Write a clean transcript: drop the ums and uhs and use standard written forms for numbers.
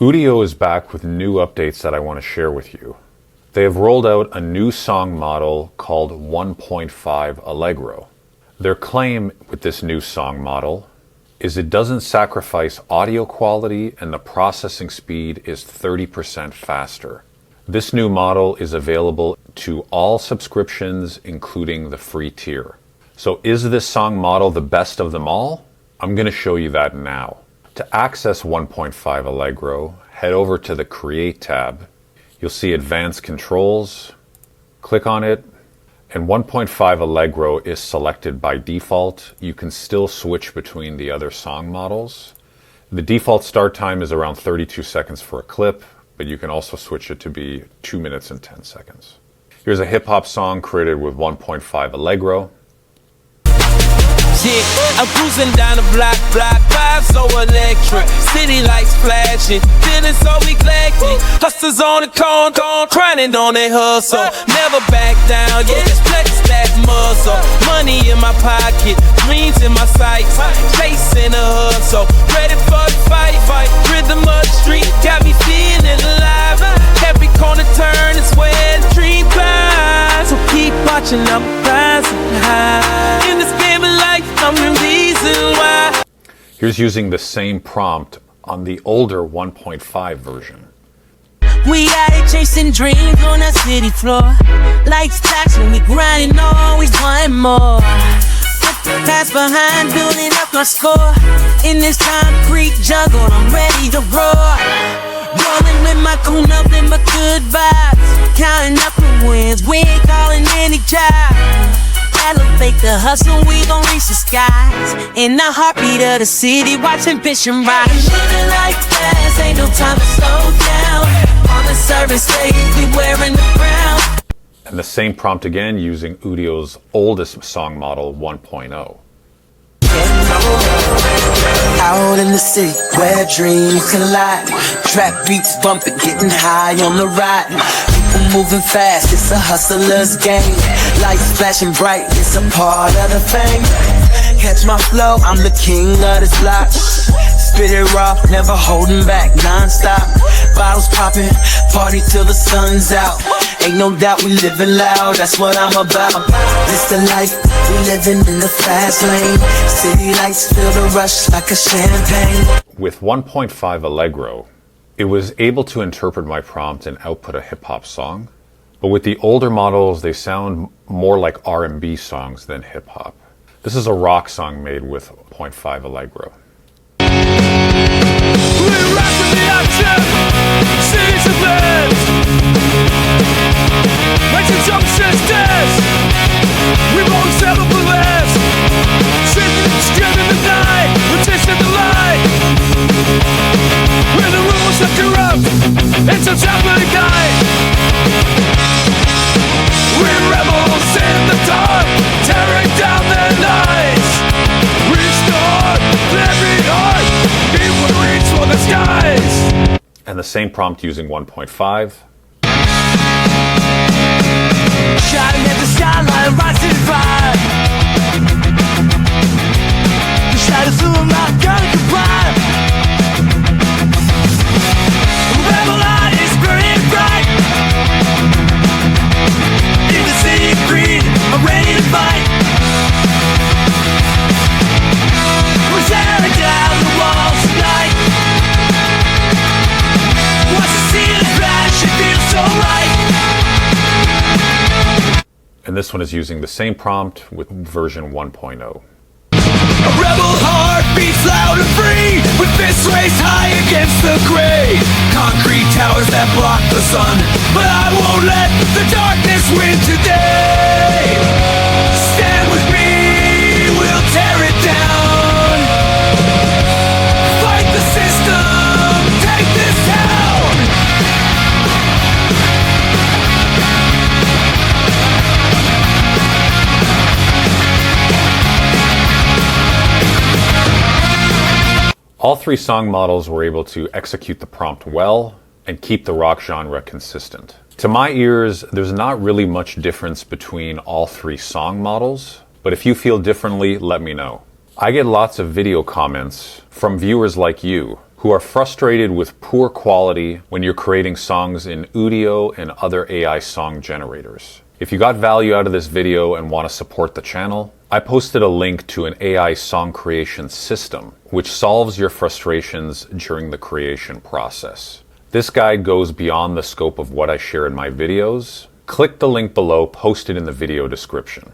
Udio is back with new updates that I want to share with you. They have rolled out a new song model called 1.5 Allegro. Their claim with this new song model is it doesn't sacrifice audio quality and the processing speed is 30% faster. This new model is available to all subscriptions, including the free tier. So is this song model the best of them all? I'm going to show you that now. To access 1.5 Allegro, head over to the Create tab. You'll see Advanced Controls. Click on it, and 1.5 Allegro is selected by default. You can still switch between the other song models. The default start time is around 32 seconds for a clip, but you can also switch it to be 2 minutes and 10 seconds. Here's a hip-hop song created with 1.5 Allegro. Yeah, I'm cruising down the block, vibe so electric. City lights flashing, feeling so eclectic. Hustlers on the corner, grinding on their hustle. Never back down, yeah, just flex that muscle. Money in my pocket, dreams in my sights. Chasing the hustle, ready for the fight. Rhythm of the street got me feeling alive. Every corner turn is where the dream flies. So keep watching, I'm rising high. In this game of life, I'm the reason why. Here's using the same prompt on the older 1.5 version. We out here chasing dreams on that city floor. Lights flashing, we grinding, always wanting more. Put the past behind, building up my score. In this concrete jungle, I'm ready to roar. Rolling with my goon up and my good vibes. Counting up the wins, we ain't calling any job. Elevate the hustle, we gon' reach the skies. In the heartbeat of the city, watching vision rise. Living life fast, ain't no time to slow down. On the service stage, we wearing the crown. And the same prompt again using Udio's oldest song model 1.0. Out in the city where dreams collide. Trap beats bumping, getting high on the ride. People moving fast, it's a hustler's game. Lights flashing bright, it's a part of the fame. Catch my flow, I'm the king of this block. Spit it raw, never holding back, non-stop. Bottles popping, party till the sun's out. Ain't no doubt we living loud, that's what I'm about. This the life, we living in the fast lane. City lights feel the rush like a champagne. With 1.5 Allegro, it was able to interpret my prompt and output a hip-hop song. But with the older models, they sound more like R&B songs than hip-hop. This is a rock song made with 0.5 Allegro. We're rocking the action, cities of land. Make some jump sisters, we won't settle for less. Sitting in the night, we're dishing the light. Where the rules are corrupt, it's a jumping guide. We're rebels in the dark, tearing down their lies. Restore every heart, people reach for the skies. And the same prompt using 1.5. Shining at the skyline, rising fire. The shadows of my gun comply. The rebel light is burning bright. In the city of greed, I'm ready to fight. We're tearing down the walls tonight. Watch the ceiling crash, it feels so right. And this one is using the same prompt with version 1.0. A rebel heart beats loud and free, with fists raised high against the gray. Concrete towers that block the sun, but I won't let the darkness win today. Stand with me, we'll tear it down. Fight the system, take this town. All three song models were able to execute the prompt well and keep the rock genre consistent. To my ears, there's not really much difference between all three song models, but if you feel differently, let me know. I get lots of video comments from viewers like you who are frustrated with poor quality when you're creating songs in Udio and other AI song generators. If you got value out of this video and want to support the channel, I posted a link to an AI song creation system which solves your frustrations during the creation process. This guide goes beyond the scope of what I share in my videos. Click the link below posted in the video description.